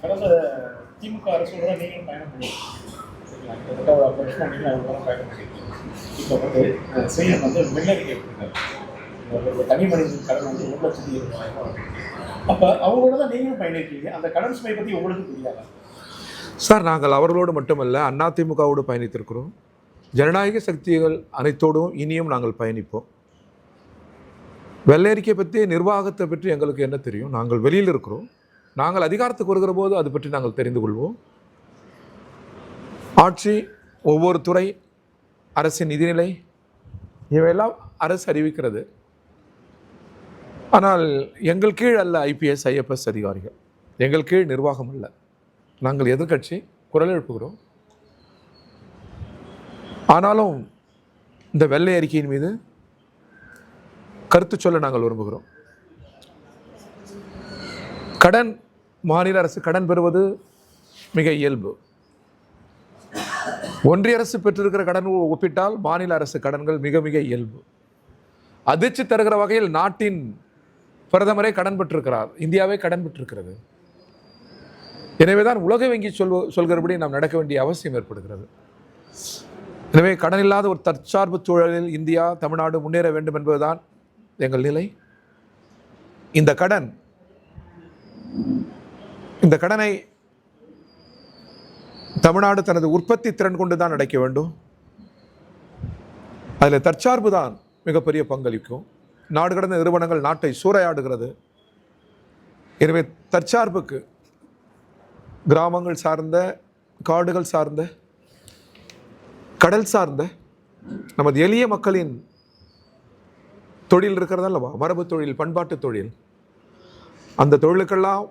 கடந்த திமுக அரசோட தான் நீங்களும் பயணம் பண்ணியிருக்கீங்க. கிட்டத்தட்ட ஒரு 50 வருஷம் நீங்களும் அது கூட பயணம் பண்ணியிருக்கீங்க. இப்போ வந்து செய்யணும் வந்து வெள்ளரிக்கை கொடுத்தாரு. தனி மனிதன் கடன் வந்து 1,20,000. அப்போ அவங்களோட தான் நீங்களும் பயணிருக்கீங்க. அந்த கடன் சுமை பற்றி உங்களுக்கு தெரியாதா? சார், நாங்கள் அவர்களோடு மட்டுமல்ல அதிமுகவோடு பயணித்திருக்கிறோம். ஜனநாயக சக்திகள் அனைத்தோடும் இனியும் நாங்கள் பயணிப்போம். வெள்ளரிக்கை பற்றி, நிர்வாகத்தை பற்றி எங்களுக்கு என்ன தெரியும்? நாங்கள் வெளியில் இருக்கிறோம். நாங்கள் அதிகாரத்துக்கு வருகிற போது அது பற்றி நாங்கள் தெரிந்து கொள்வோம். ஆட்சி, ஒவ்வொரு துறை, அரசின் நிதிநிலை இவையெல்லாம் அரசு அறிவிக்கிறது. ஆனால் எங்கள் கீழ் அல்ல IPS IFS அதிகாரிகள், எங்கள் கீழ் நிர்வாகம் அல்ல. நாங்கள் எதிர்க்கட்சி, குரல் எழுப்புகிறோம். ஆனாலும் இந்த வெள்ளை அறிக்கையின் மீது கருத்து சொல்ல நாங்கள் விரும்புகிறோம். கடன், மாநில அரசு கடன் பெறுவது மிக இயல்பு. ஒன்றிய அரசு பெற்றிருக்கிற கடன் ஒப்பிட்டால் மாநில அரசு கடன்கள் மிக மிக இயல்பு. அதிர்ச்சி தருகிற வகையில் நாட்டின் பிரதமரே கடன் பெற்றிருக்கிறார், இந்தியாவே கடன் பெற்றிருக்கிறது. எனவேதான் உலக வங்கி சொல்கிறபடி நாம் நடக்க வேண்டிய அவசியம் ஏற்படுகிறது. எனவே கடன் இல்லாத ஒரு தற்சார்பு சூழலில் இந்தியா, தமிழ்நாடு முன்னேற வேண்டும் என்பதுதான் எங்கள் நிலை. இந்த கடனை தமிழ்நாடு தனது உற்பத்தி திறன் கொண்டு தான் அடைக்க வேண்டும். அதில் தற்சார்பு தான் மிகப்பெரிய பங்களிக்கும். நாடு கடந்த நிறுவனங்கள் நாட்டை சூறையாடுகிறது. எனவே தற்சார்புக்கு கிராமங்கள் சார்ந்த, காடுகள் சார்ந்த, கடல் சார்ந்த நமது எளிய மக்களின் தொழில் இருக்கிறதல்லவா, மரபு தொழில், பண்பாட்டு தொழில், அந்த தொழிலுக்கெல்லாம்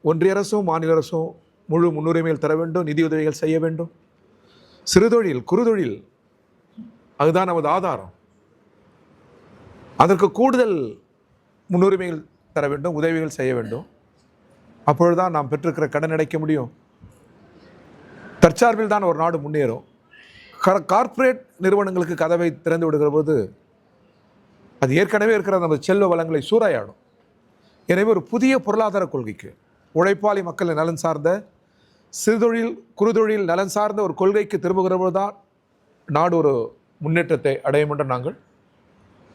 ஒன்றிய அரசும் மாநில அரசும் முழு முன்னுரிமையில் தர வேண்டும், நிதியுதவிகள் செய்ய வேண்டும். சிறுதொழில், குறுதொழில், அதுதான் நமது ஆதாரம். அதற்கு கூடுதல் முன்னுரிமைகள் தர வேண்டும், உதவிகள் செய்ய வேண்டும். அப்பொழுதுதான் நாம் பெற்றிருக்கிற கடன் அடைக்க முடியும். தற்சார்பில் தான் ஒரு நாடு முன்னேறும். கார்ப்பரேட் நிறுவனங்களுக்கு கதவை திறந்து விடுகிற போது அது ஏற்கனவே இருக்கிற நமது செல்வ வளங்களை சூறையாடும். எனவே ஒரு புதிய பொருளாதார கொள்கைக்கு, உழைப்பாளி மக்களின் நலன் சார்ந்த, சிறுதொழில் குறுதொழில் நலன் சார்ந்த ஒரு கொள்கைக்கு திரும்புகிற போது தான் நாடு ஒரு முன்னேற்றத்தை அடையும் என்று நாங்கள்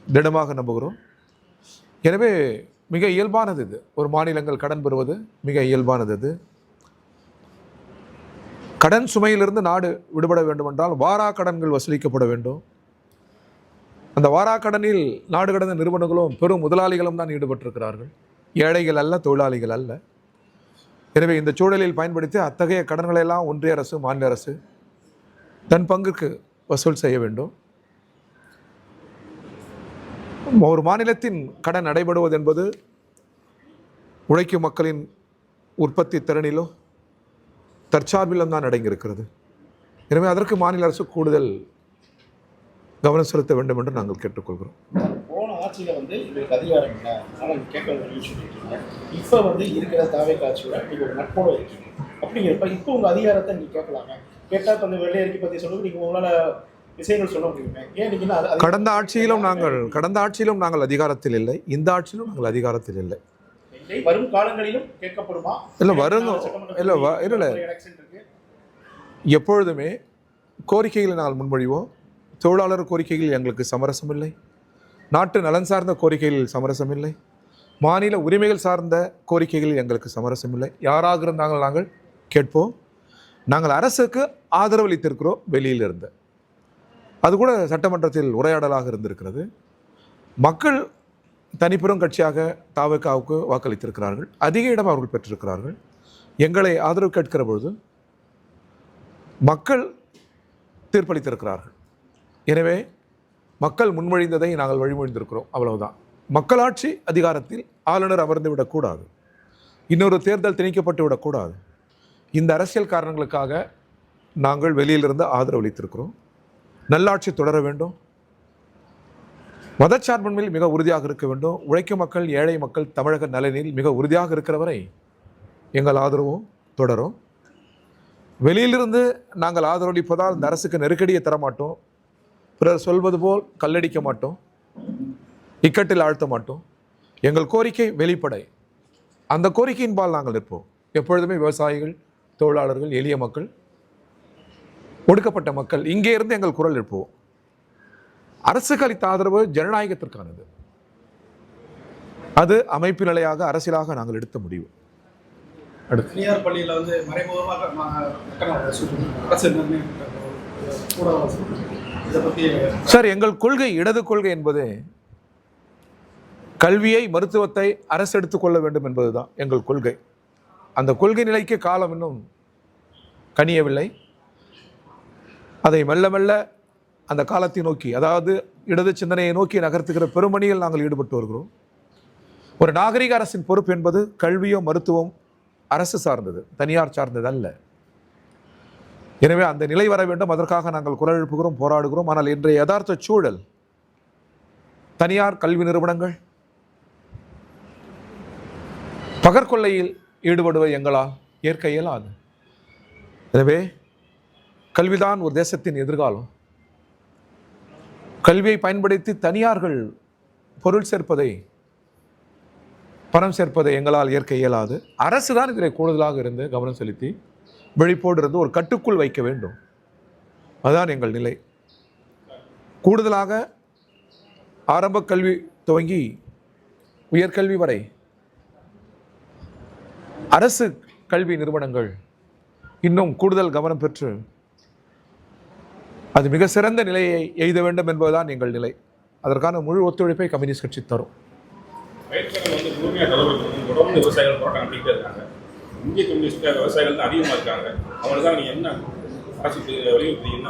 திடமாக நம்புகிறோம். எனவே மிக இயல்பானது இது. ஒரு மாநிலங்கள் கடன் பெறுவது மிக இயல்பானது. இது கடன் சுமையிலிருந்து நாடு விடுபட வேண்டும் என்றால் வாரா கடன்கள் வசூலிக்கப்பட வேண்டும். அந்த வாரா கடனில் நாடு கடந்த நிறுவனங்களும் பெரும் முதலாளிகளும் தான் ஈடுபட்டிருக்கிறார்கள், ஏழைகள் அல்ல, தொழிலாளிகள் அல்ல. எனவே இந்த சூழலில் பயன்படுத்தி அத்தகைய கடன்களை எல்லாம் ஒன்றிய அரசு, மாநில அரசு தன் பங்குக்கு வசூல் செய்ய வேண்டும். ஒரு மாநிலத்தின் கடன் நடைபெறுவது என்பது உழைக்கும் மக்களின் உற்பத்தி திறனிலோ தற்சார்பிலும் தான் அடங்கியிருக்கிறது. எனவே அதற்கு மாநில அரசு கூடுதல் கவனம் செலுத்த வேண்டும் என்று நாங்கள் கேட்டுக்கொள்கிறோம். போன ஆட்சியில் வந்து எங்களுக்கு அதிகாரம் இல்லை, ஆனால் கேட்க சொல்லியிருக்கீங்க. இப்போ வந்து இருக்கிற தாவே காட்சியோட நீங்கள் ஒரு நட்போடு இருக்கீங்க. அப்படிங்கிறப்ப இப்போ உங்கள் அதிகாரத்தை நீங்கள் கேட்கலாங்க. கேட்டால் கொஞ்சம் வெள்ளை அறிக்கை பற்றி சொல்லுவது நீங்கள் உங்களால் விஷயங்கள் சொல்ல முடியுமே. ஏன் நீங்கள் கடந்த ஆட்சியிலும் நாங்கள் அதிகாரத்தில் இல்லை, இந்த ஆட்சியிலும் நாங்கள் அதிகாரத்தில் இல்லை. வரும் காலங்களிலும் கேட்கப்படுமா? இல்லை எப்பொழுதுமே கோரிக்கைகளை நாங்கள் முன்மொழிவோம். தொழிலாளர் கோரிக்கைகளில் எங்களுக்கு சமரசம் இல்லை, நாட்டு நலன் சார்ந்த கோரிக்கைகளில் சமரசம் இல்லை, மாநில உரிமைகள் சார்ந்த கோரிக்கைகளில் எங்களுக்கு சமரசம் இல்லை. யாராக இருந்தாங்கள் நாங்கள் கேட்போம். நாங்கள் அரசுக்கு ஆதரவு அளித்திருக்கிறோம் வெளியிலிருந்து. அது கூட சட்டமன்றத்தில் உரையாடலாக இருந்திருக்கிறது. மக்கள் தனிப்பெரும் கட்சியாக தாவேகாவுக்கு வாக்களித்திருக்கிறார்கள், அதிக இடம் அவர்கள் பெற்றிருக்கிறார்கள். எங்களை ஆதரவு கேட்கிற பொழுது மக்கள் தீர்ப்பளித்திருக்கிறார்கள். எனவே மக்கள் முன்மொழிந்ததை நாங்கள் வழிமொழிந்திருக்கிறோம், அவ்வளவுதான். மக்களாட்சி அதிகாரத்தில் ஆளுநர் அமர்ந்து விடக்கூடாது, இன்னொரு தேர்தல் திணிக்கப்பட்டு விடக்கூடாது. இந்த அரசியல் காரணங்களுக்காக நாங்கள் வெளியிலிருந்து ஆதரவு அளித்திருக்கிறோம். நல்லாட்சி தொடர வேண்டும், மதச்சார்பின்மையில் மிக உறுதியாக இருக்க வேண்டும். உழைக்கும் மக்கள், ஏழை மக்கள், தமிழக நலனில் மிக உறுதியாக இருக்கிறவரை எங்கள் ஆதரவும் தொடரும். வெளியிலிருந்து நாங்கள் ஆதரவளிப்பதால் இந்த அரசுக்கு நெருக்கடியை தரமாட்டோம், பிறர் சொல்வது போல் கல்லடிக்க மாட்டோம், இக்கட்டில் ஆழ்த்த மாட்டோம். எங்கள் கோரிக்கை வெளிப்படை, அந்த கோரிக்கையின்பால் நாங்கள் நிற்போம். எப்பொழுதுமே விவசாயிகள், தொழிலாளர்கள், எளிய மக்கள், ஒடுக்கப்பட்ட மக்கள் இங்கே இருந்து எங்கள் குரல் எழுப்புவோம். அரசுக்கு அளித்த ஆதரவு ஜனநாயகத்திற்கானது. அது அமைப்பு நிலையாக, அரசியலாக நாங்கள் எடுத்த முடிவு. தனியார் பள்ளியில் வந்து மறைமுகமாக சார், எங்கள் கொள்கை இடது கொள்கை என்பது கல்வியை, மருத்துவத்தை அரசு எடுத்துக்கொள்ள வேண்டும் என்பதுதான் எங்கள் கொள்கை. அந்த கொள்கை நிலைக்கு காலம் இன்னும் கனியவில்லை. அதை மெல்ல மெல்ல அந்த காலத்தை நோக்கி, அதாவது இடது சிந்தனையை நோக்கி நகர்த்துகிற பெருமணியில் நாங்கள் ஈடுபட்டு வருகிறோம். ஒரு நாகரிக அரசின் பொறுப்பு என்பது கல்வியோ மருத்துவம் அரசு சார்ந்தது, தனியார் சார்ந்தது அல்ல. எனவே அந்த நிலை வர வேண்டும். அதற்காக நாங்கள் குரல் எழுப்புகிறோம், போராடுகிறோம். ஆனால் இன்றைய யதார்த்த சூழல், தனியார் கல்வி நிறுவனங்கள் பகற்கொள்ளையில் ஈடுபடுவது எங்களால் ஏற்க இயலாது. எனவே கல்விதான் ஒரு தேசத்தின் எதிர்காலம். கல்வியை பயன்படுத்தி தனியார்கள் பொருள் சேர்ப்பதை, பணம் சேர்ப்பதை எங்களால் ஏற்க இயலாது. அரசு தான் இதில் கூடுதலாக இருந்து கவனம் செலுத்தி விழிப்போடு இருந்து ஒரு கட்டுக்குள் வைக்க வேண்டும். அதுதான் எங்கள் நிலை. கூடுதலாக ஆரம்ப கல்வி துவங்கி உயர்கல்வி வரை அரசு கல்வி நிறுவனங்கள் இன்னும் கூடுதல் கவனம் பெற்று அது மிக சிறந்த நிலையை எய்த வேண்டும் என்பதுதான் எங்கள் நிலை. அதற்கான முழு ஒத்துழைப்பை கம்யூனிஸ்ட் கட்சி தரும். விவசாயிகள் போராட்டம் நடத்திட்டே இருக்காங்க. இந்திய கம்யூனிஸ்ட் விவசாயிகள் தான் அதிகமாக இருக்காங்க. அவங்களுக்கு தான் நீங்கள்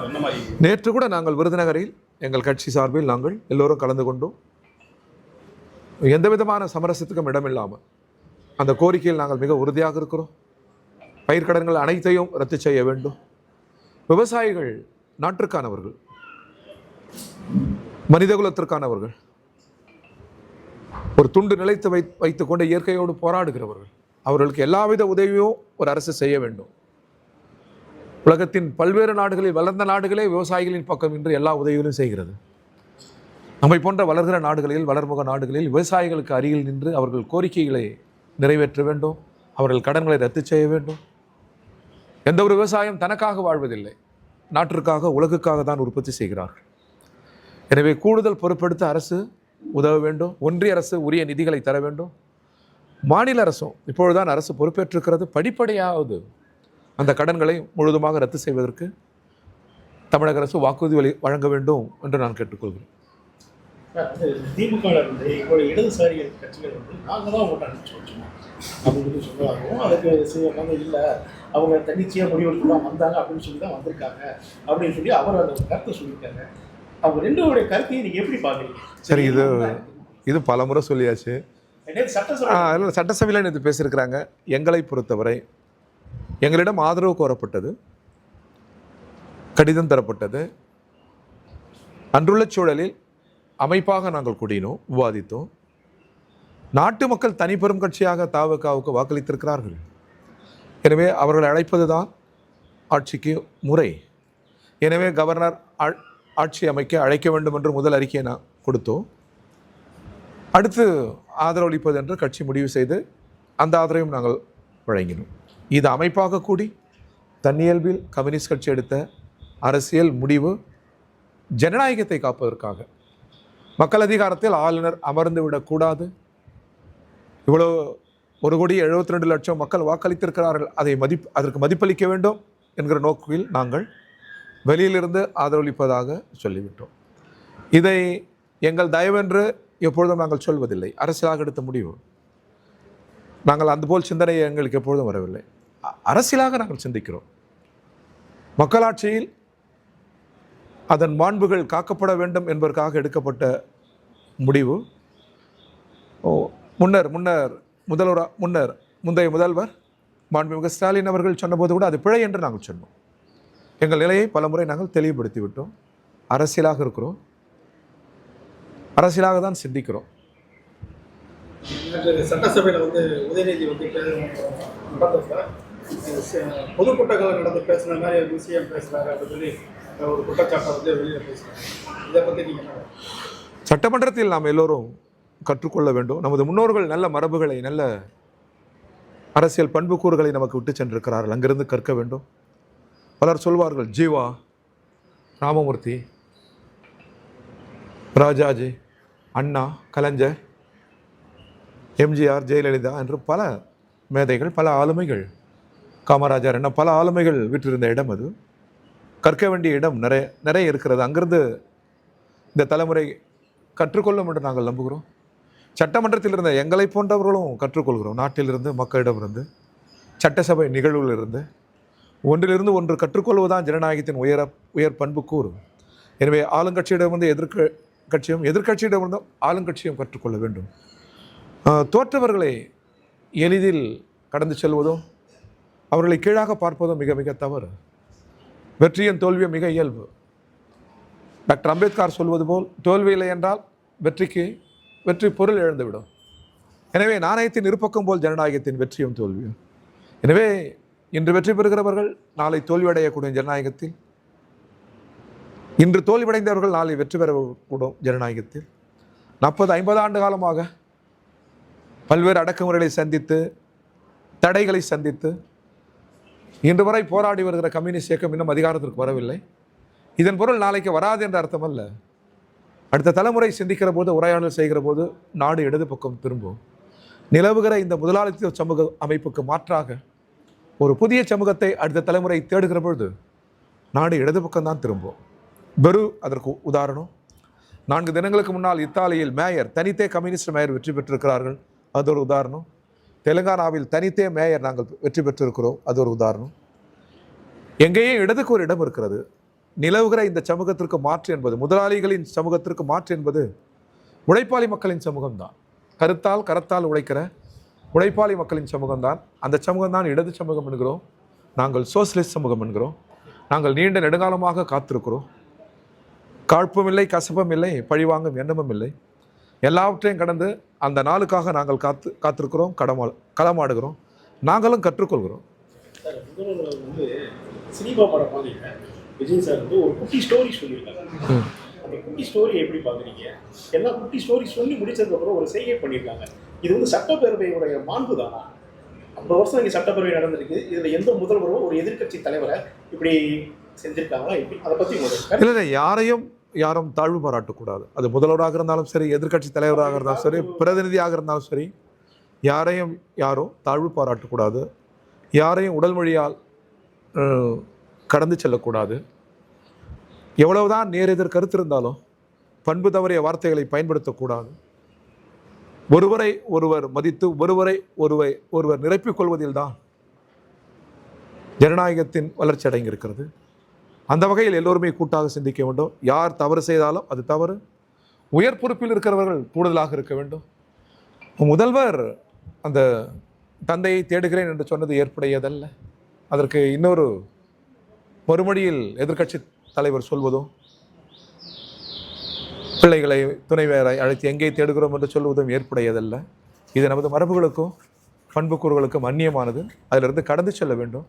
என்ன மாதிரி? நேற்று கூட நாங்கள் விருதுநகரில் எங்கள் கட்சி சார்பில் நாங்கள் எல்லோரும் கலந்து கொண்டோம். எந்த விதமான சமரசத்துக்கும் இடமில்லாமல் அந்த கோரிக்கையில் நாங்கள் மிக உறுதியாக இருக்கிறோம். பயிர்க்கடன்கள் அனைத்தையும் ரத்து செய்ய வேண்டும். விவசாயிகள் நாட்டுக்கானவர்கள், மனிதகுலத்திற்கானவர்கள், ஒரு துண்டு நிலைத்து வைத்துக்கொண்டு இயற்கையோடு போராடுகிறவர்கள். அவர்களுக்கு எல்லாவித உதவியும் ஒரு அரசு செய்ய வேண்டும். உலகத்தின் பல்வேறு நாடுகளில், வளர்ந்த நாடுகளே விவசாயிகளின் பக்கம் இன்று எல்லா உதவிகளும் செய்கிறது. நம்மை போன்ற வளர்கிற நாடுகளில், வளர்முக நாடுகளில் விவசாயிகளுக்கு அருகில் நின்று அவர்கள் கோரிக்கைகளை நிறைவேற்ற வேண்டும். அவர்கள் கடன்களை ரத்து செய்ய வேண்டும். எந்த ஒரு விவசாயம் தனக்காக வாழ்வதில்லை, நாட்டிற்காக, உலகுக்காக தான் உற்பத்தி செய்கிறார்கள். எனவே கூடுதல் பொறுப்பெடுத்த அரசு உதவ வேண்டும். ஒன்றிய அரசு உரிய நிதிகளை தர வேண்டும். மாநில அரசும் இப்பொழுதுதான் அரசு பொறுப்பேற்றிருக்கிறது. படிப்படியாவது அந்த கடன்களை முழுதுமாக ரத்து செய்வதற்கு தமிழக அரசு வாக்குறுதி வழங்க வேண்டும் என்று நான் கேட்டுக்கொள்கிறேன். திமுக இடதுசாரி கட்சிகள் நாங்கள் தான் ஓட்ட அனுப்பிச்சு அப்படின்னு சொல்லுவாங்க. அதுக்கு இல்லை, அவங்க தன்னிச்சையாக முடிவெடுத்து தான் வந்தாங்க அப்படின்னு சொல்லி தான் வந்திருக்காங்க அப்படின்னு சொல்லி அவர் அந்த கருத்தை சொல்லியிருக்காங்க. அவங்க ரெண்டோடைய கருத்தையும் நீங்கள் எப்படி பார்க்குறீங்க? சரி, இது பல முறை சொல்லியாச்சு. சட்டசபையில் நேற்று பேசியிருக்கிறாங்க. எங்களை பொறுத்தவரை எங்களிடம் ஆதரவு கோரப்பட்டது, கடிதம் தரப்பட்டது. அன்றுள்ள சூழலில் அமைப்பாக நாங்கள் கூடினோம், விவாதித்தோம். நாட்டு மக்கள் தனிப்பெரும் கட்சியாக தவிகவுக்கு வாக்களித்திருக்கிறார்கள். எனவே அவர்களை அழைப்பது தான் ஆட்சிக்கு முறை. எனவே கவர்னர் ஆட்சி அமைக்க அழைக்க வேண்டும் என்று முதல் அறிக்கையை நான் கொடுத்தோம். அடுத்து ஆதரவளிப்பது என்று கட்சி முடிவு செய்து அந்த ஆதரவையும் நாங்கள் வழங்கினோம். இது அமைப்பாக கூடி தன்னியல்பில் கம்யூனிஸ்ட் கட்சி எடுத்த அரசியல் முடிவு ஜனநாயகத்தை காப்பதற்காக. மக்கள் அதிகாரத்தில் ஆளுநர் அமர்ந்து விடக்கூடாது. இவ்வளோ 1,72,00,000 மக்கள் வாக்களித்திருக்கிறார்கள், அதற்கு மதிப்பளிக்க வேண்டும் என்கிற நோக்கில் நாங்கள் வெளியிலிருந்து ஆதரவளிப்பதாக சொல்லிவிட்டோம். இதை எங்கள் தயவென்று எப்பொழுதும் நாங்கள் சொல்வதில்லை. அரசியலாக எடுத்த முடிவு. நாங்கள் அதுபோல் சிந்தனை எங்களுக்கு எப்பொழுதும் வரவில்லை. அரசியலாக நாங்கள் சிந்திக்கிறோம். மக்களாட்சியில் அதன் மாண்புகள் காக்கப்பட வேண்டும் என்பதற்காக எடுக்கப்பட்ட முடிவு. முந்தைய முதல்வர் மாண்புமிகு ஸ்டாலின் அவர்கள் சொன்னபோது கூட அது பிழை என்று நாங்கள் சொன்னோம். எங்கள் நிலையை பலமுறை நாங்கள் தெளிவுபடுத்தி விட்டோம். அரசியலாக இருக்கிறோம், அரசியலாக தான் சிந்திக்கிறோம். சட்டசபையில் உதயநிதி பொதுக்கூட்டங்கள் நடந்து பேசுன மாதிரி விஷயம் பேசுகிறாங்க அப்படின்னு சொல்லி ஒரு குற்றச்சாட்டை வெளியில் பேசுகிறாங்க. இதை பற்றி நீங்கள் சட்டமன்றத்தில் நாம் எல்லோரும் கற்றுக்கொள்ள வேண்டும். நமது முன்னோர்கள் நல்ல மரபுகளை, நல்ல அரசியல் பண்புக்கூறுகளை நமக்கு விட்டு சென்றிருக்கிறார்கள். அங்கிருந்து கற்க வேண்டும். பலர் சொல்வார்கள், ஜீவா, ராமமூர்த்தி, ராஜாஜி, அண்ணா, கலைஞர், எம்ஜிஆர், ஜெயலலிதா என்று பல மேதைகள், பல ஆளுமைகள், காமராஜர் என்ன பல ஆளுமைகள் விட்டிருந்த இடம் அது. கற்க வேண்டிய இடம் நிறைய இருக்கிறது. அங்கிருந்து இந்த தலைமுறை கற்றுக்கொள்ளும் என்று நாங்கள் நம்புகிறோம். சட்டமன்றத்தில் இருந்த எங்களை போன்றவர்களும் கற்றுக்கொள்கிறோம். நாட்டிலிருந்து, மக்களிடமிருந்து, சட்டசபை நிகழ்வுகளிலிருந்து ஒன்றிலிருந்து ஒன்று கற்றுக்கொள்வதுதான் ஜனநாயகத்தின் உயர் பண்புக்கூறு. எனவே ஆளுங்கட்சியிடமிருந்து எதிர்கட்சியிடமிருந்து ஆளுங்கட்சியும் கற்றுக்கொள்ள வேண்டும். தோற்றவர்களை எளிதில் கடந்து செல்வதும் அவர்களை கீழாக பார்ப்பதும் மிக மிக தவறு. வெற்றியின் தோல்வியும் மிக இயல்பு. டாக்டர் அம்பேத்கர் சொல்வது போல், தோல்வி இல்லை என்றால் வெற்றி பொருள் இழந்துவிடும். எனவே நாணயத்தின் இருபக்கம் போல் ஜனநாயகத்தின் வெற்றியும் தோல்வியும். எனவே இன்று வெற்றி பெறுகிறவர்கள் நாளை தோல்வியடையக்கூடிய ஜனநாயகத்தில், இன்று தோல்வியடைந்தவர்கள் நாளை வெற்றி பெறக்கூடும் ஜனநாயகத்தில். 40-50 ஆண்டு காலமாக பல்வேறு அடக்குமுறைகளை சந்தித்து, தடைகளை சந்தித்து இன்று வரை போராடி வருகிற கம்யூனிஸ்ட் இயக்கம் இன்னும் அதிகாரத்திற்கு வரவில்லை. இதன் பொருள் நாளைக்கு வராது என்ற அர்த்தம் அல்ல. அடுத்த தலைமுறை சிந்திக்கிற போது, உரையாடல் செய்கிற போது நாடு இடது பக்கம் திரும்பும். நிலவுகிற இந்த முதலாளித்துவ சமூக அமைப்புக்கு மாற்றாக ஒரு புதிய சமூகத்தை அடுத்த தலைமுறை தேடுகிற பொழுது நாடு இடது பக்கம்தான் திரும்பும். பெரு அதற்கு உதாரணம். 4 தினங்களுக்கு முன்னால் இத்தாலியில் தனித்தே கம்யூனிஸ்ட் மேயர் வெற்றி பெற்றிருக்கிறார்கள். அது ஒரு உதாரணம். தெலுங்கானாவில் தனித்தே மேயர் நாங்கள் வெற்றி பெற்றிருக்கிறோம். அது ஒரு உதாரணம். எங்கேயும் இடதுக்கு ஒரு இடம் இருக்கிறது. நிலவுகிற இந்த சமூகத்திற்கு மாற்று என்பது, முதலாளிகளின் சமூகத்திற்கு மாற்று என்பது உழைப்பாளி மக்களின் சமூகம்தான். கரத்தால் உழைக்கிற உழைப்பாளி மக்களின் சமூகம்தான். அந்த சமூகம்தான் இடது சமூகம் என்கிறோம். நாங்கள் சோசியலிஸ்ட் சமூகம் என்கிறோம். நாங்கள் நீண்ட நெடுங்காலமாக காத்திருக்கிறோம். காழ்ப்பும் இல்லை, கசப்பும் இல்லை, பழிவாங்கும் எண்ணமும் இல்லை. எல்லாவற்றையும் கடந்து அந்த நாளுக்காக நாங்கள் காத்திருக்கிறோம், களமாடுகிறோம். நாங்களும் கற்றுக்கொள்கிறோம். சினிமா படம் பார்த்தீங்கன்னா விஜய் சார் ஒரு குட்டி ஸ்டோரி சொல்லியிருக்காங்க. அந்த குட்டி ஸ்டோரி எப்படி பார்க்குறீங்க? எல்லா குட்டி ஸ்டோரி சொல்லி முடிச்சதுக்கப்புறம் ஒரு செய்கை பண்ணியிருக்காங்க. இது சட்டப்பேரவையுடைய மாண்பு தானா? 50 வருஷம் இங்கே சட்டப்பேரவை நடந்திருக்கு. இதில் எந்த முதல்வரும் ஒரு எதிர்கட்சி தலைவரை இப்படி செஞ்சுருக்காங்களா? இப்படி அதை பற்றி இல்லை, யாரும் தாழ்வு பாராட்டக்கூடாது. அது முதல்வராக இருந்தாலும் சரி, எதிர்கட்சி தலைவராக இருந்தாலும் சரி, பிரதிநிதியாக இருந்தாலும் சரி, யாரும் தாழ்வு பாராட்டக்கூடாது. யாரையும் உடல் மொழியால் கடந்து செல்லக்கூடாது. எவ்வளவுதான் நேரெதிர் கருத்து இருந்தாலும் பண்பு தவறிய வார்த்தைகளை பயன்படுத்தக்கூடாது. ஒருவரை ஒருவர் மதித்து ஒருவர் நிரப்பிக் கொள்வதில் தான் ஜனநாயகத்தின் வளர்ச்சி அடங்கியிருக்கிறது. அந்த வகையில் எல்லோருமே கூட்டாக சிந்திக்க வேண்டும். யார் தவறு செய்தாலும் அது தவறு. உயர் பொறுப்பில் இருக்கிறவர்கள் கூடுதலாக இருக்க வேண்டும். முதல்வர் அந்த தந்தையை தேடுகிறேன் என்று சொன்னது ஏற்புடையதல்ல. அதற்கு இன்னொரு மறுமொழியில் எதிர்கட்சி தலைவர் சொல்வதும், பிள்ளைகளை துணைவேரை அழைத்து எங்கே தேடுகிறோம் என்று சொல்வதும் ஏற்புடையதல்ல. இது நமது மரபுகளுக்கும் பண்புக்கூறுகளுக்கும் அந்நியமானது. அதிலிருந்து கடந்து செல்ல வேண்டும்.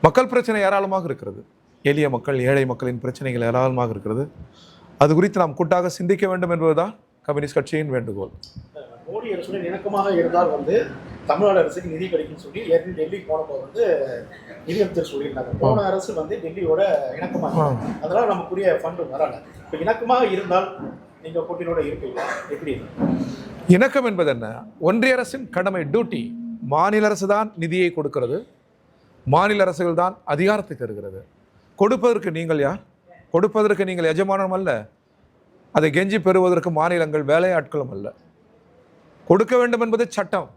மக்கள் பிரச்சனை ஏராளமாக இருக்கிறது. எளிய மக்கள், ஏழை மக்களின் பிரச்சனைகள் ஏராளமாக இருக்கிறது. அது குறித்து நாம் கூட்டாக சிந்திக்க வேண்டும் என்பதுதான் கம்யூனிஸ்ட் கட்சியின் வேண்டுகோள். மோடி அரசுடன் இணக்கமாக இருந்தால் தமிழ்நாடு அரசுக்கு நிதி கிடைக்கும்னு சொல்லி ஏற்கனவே டெல்லிக்கு போனப்போ நிதியமைச்சர் சொல்லியிருந்தாங்க. போன அரசு டெல்லியோட இணக்கமாக, அதனால நமக்குரிய ஃபண்டு வரல. இப்போ இணக்கமாக இருந்தால் நீங்கள் போட்டியோட இருப்பீங்க. எப்படி இணக்கம் என்பது என்ன? ஒன்றிய அரசின் கடமை, டியூட்டி. மாநில அரசு தான் நிதியை கொடுக்கிறது. மாநில அரசுகள் தான் அதிகாரத்தை தருகிறது. கொடுப்பதற்கு நீங்கள் யார்? கொடுப்பதற்கு நீங்கள் எஜமானம் அல்ல. அதை கெஞ்சி பெறுவதற்கு மாநிலங்கள் வேலையாட்களும் அல்ல. கொடுக்க வேண்டும் என்பது சட்டம்.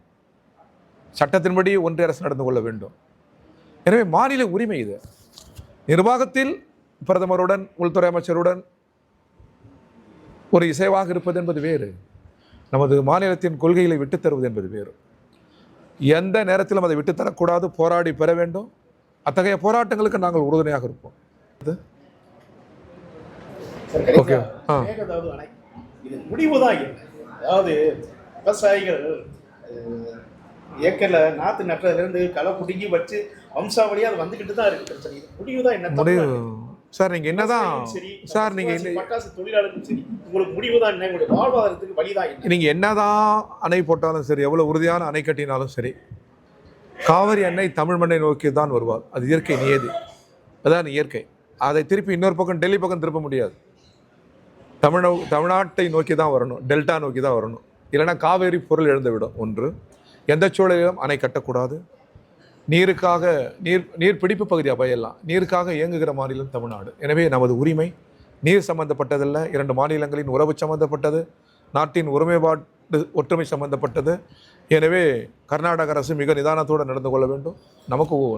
சட்டத்தின்படி ஒன்றிய அரசு நடந்து கொள்ள வேண்டும். எனவே மாநில உரிமை இது. நிர்வாகத்தில் பிரதமருடன், உள்துறை அமைச்சருடன் ஒரு இசைவாக இருப்பது என்பது வேறு. நமது மாநிலத்தின் கொள்கைகளை விட்டுத் தருவது என்பது வேறு. எந்த நேரத்திலும் அதை விட்டுத்தரக்கூடாது. போராடி பெற வேண்டும். அத்தகைய போராட்டங்களுக்கு நாங்கள் உறுதுணையாக இருப்போம். ஓகே, இது முடிவுதான் இல்லை. அதாவது விவசாயிகள் ஏக்கர்ல நாற்று நட்டுறதுலேருந்து களை பிடுங்கி வச்சு வம்சாவளியாக அது வந்துக்கிட்டு தான் இருக்கு. பிரச்சனை முடிவு தான். என்ன முடிவு சார்? நீங்கள் என்னதான் சார், நீங்கள் பட்டாசு தொழிலாளர்களும் சரி, உங்களுக்கு முடிவு தான் என்ன? வாழ்வாதாரத்துக்கு வழிதான். நீங்கள் என்னதான் அணை போட்டாலும் சரி, எவ்வளோ உறுதியான அணை கட்டினாலும் சரி, காவிரி அன்னை தமிழ் மண்ணை நோக்கி தான் வருவார். அது இயற்கை நியதி, அதான் இயற்கை. அதை திருப்பி இன்னொரு பக்கம் டெல்லி பக்கம் திருப்ப முடியாது. தமிழ்நாட்டை நோக்கி தான் வரணும், டெல்டா நோக்கி தான் வரணும். இல்லைன்னா காவேரி பொருள் இழந்து விடும். ஒன்று, எந்த சூழலிலும் அணை கட்டக்கூடாது. நீருக்காக நீர் பிடிப்பு பகுதி அவையெல்லாம் நீருக்காக இயங்குகிற மாநிலம் தமிழ்நாடு. எனவே நமது உரிமை நீர் சம்பந்தப்பட்டதல்ல, 2 மாநிலங்களின் உறவு சம்பந்தப்பட்டது, நாட்டின் ஒருமைப்பாடு ஒற்றுமை சம்பந்தப்பட்டது. எனவே கர்நாடக அரசு மிக நிதானத்தோடு நடந்து கொள்ள வேண்டும்.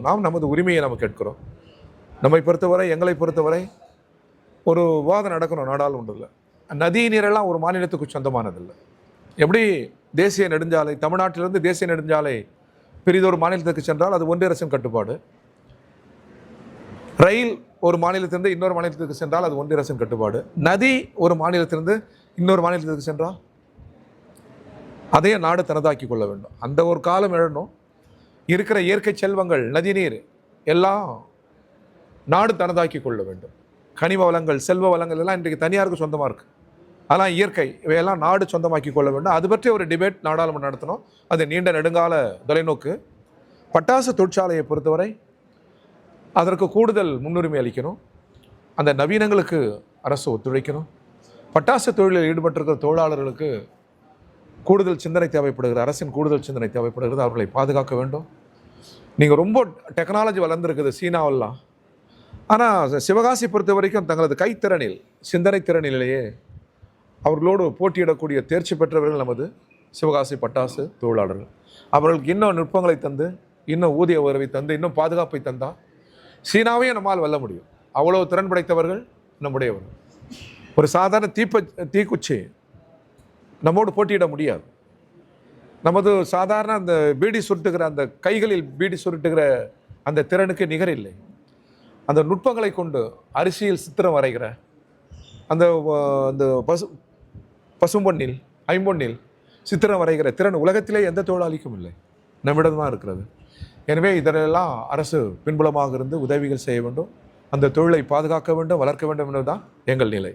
நாம் நமது உரிமையை நம்ம கேட்கிறோம். நம்மை பொறுத்தவரை, எங்களை பொறுத்தவரை ஒரு விவாதம் நடக்கணும் நாடாளுமன்றத்தில். நதி நீரெல்லாம் ஒரு மாநிலத்துக்கு சொந்தமானதில்லை. எப்படி தேசிய நெடுஞ்சாலை, தமிழ்நாட்டிலிருந்து தேசிய நெடுஞ்சாலை பெரிதொரு மாநிலத்துக்கு சென்றால் அது ஒன்றிய அரசின் கட்டுப்பாடு. ரயில் ஒரு மாநிலத்திலிருந்து இன்னொரு மாநிலத்துக்கு சென்றால் அது ஒன்றிய அரசின் கட்டுப்பாடு. நதி ஒரு மாநிலத்திலிருந்து இன்னொரு மாநிலத்துக்கு சென்றால் அதையே நாடு தனதாக்கி கொள்ள வேண்டும். அந்த ஒரு காலம் எழணும். இருக்கிற இயற்கை செல்வங்கள், நதி நீர் எல்லாம் நாடு தனதாக்கி கொள்ள வேண்டும். கனிம வளங்கள், செல்வ வளங்கள் எல்லாம் இன்றைக்கு தனியாருக்கு சொந்தமாக இருக்குது. அதெல்லாம் இயற்கை, இவையெல்லாம் நாடு சொந்தமாக்கி கொள்ள வேண்டும். அது பற்றி ஒரு டிபேட் நாடாளுமன்றம் நடத்தணும். அது நீண்ட நெடுங்கால தொலைநோக்கு. பட்டாசு தொழிற்சாலையை பொறுத்தவரை அதற்கு கூடுதல் முன்னுரிமை அளிக்கணும். அந்த நவீனங்களுக்கு அரசு ஒத்துழைக்கணும். பட்டாசு தொழிலில் ஈடுபட்டிருக்கிற தொழிலாளர்களுக்கு கூடுதல் சிந்தனை தேவைப்படுகிறது, அரசின் கூடுதல் சிந்தனை தேவைப்படுகிறது. அவர்களை பாதுகாக்க வேண்டும். நீங்கள் ரொம்ப டெக்னாலஜி வளர்ந்துருக்குது சீனாவெல்லாம். ஆனால் சிவகாசி பொறுத்த வரைக்கும் தங்களது கைத்திறனில், சிந்தனை திறனிலேயே அவர்களோடு போட்டியிடக்கூடிய தேர்ச்சி பெற்றவர்கள் நமது சிவகாசி பட்டாசு தொழிலாளர்கள். அவர்களுக்கு இன்னும் நுட்பங்களை தந்து, இன்னும் ஊதிய உயர்வை தந்து, இன்னும் பாதுகாப்பை தந்தால் சீனாவையும் நம்மால் வெல்ல முடியும். அவ்வளவு திறன் படைத்தவர்கள் நம்முடையவர்கள். ஒரு சாதாரண தீக்குச்சி நம்மோடு போட்டியிட முடியாது. நமது சாதாரண அந்த பீடி சுருட்டுகிற, அந்த கைகளில் பீடி சுருட்டுகிற அந்த திறனுக்கு நிகர் இல்லை. அந்த நுட்பங்களை கொண்டு அரிசியில் சித்திரம் வரைகிற அந்த அந்த பசும்பொன்னில், ஐம்பொன்னில் சித்திரம் வரைகிற திறன் உலகத்திலே எந்த தொழிலாளிக்கும் இல்லை, நம்மிடம் தான் இருக்கிறது. எனவே இதனெல்லாம் அரசு பின்புலமாக இருந்து உதவிகள் செய்ய வேண்டும். அந்த தொழிலை பாதுகாக்க வேண்டும், வளர்க்க வேண்டும் என்பதுதான் எங்கள் நிலை.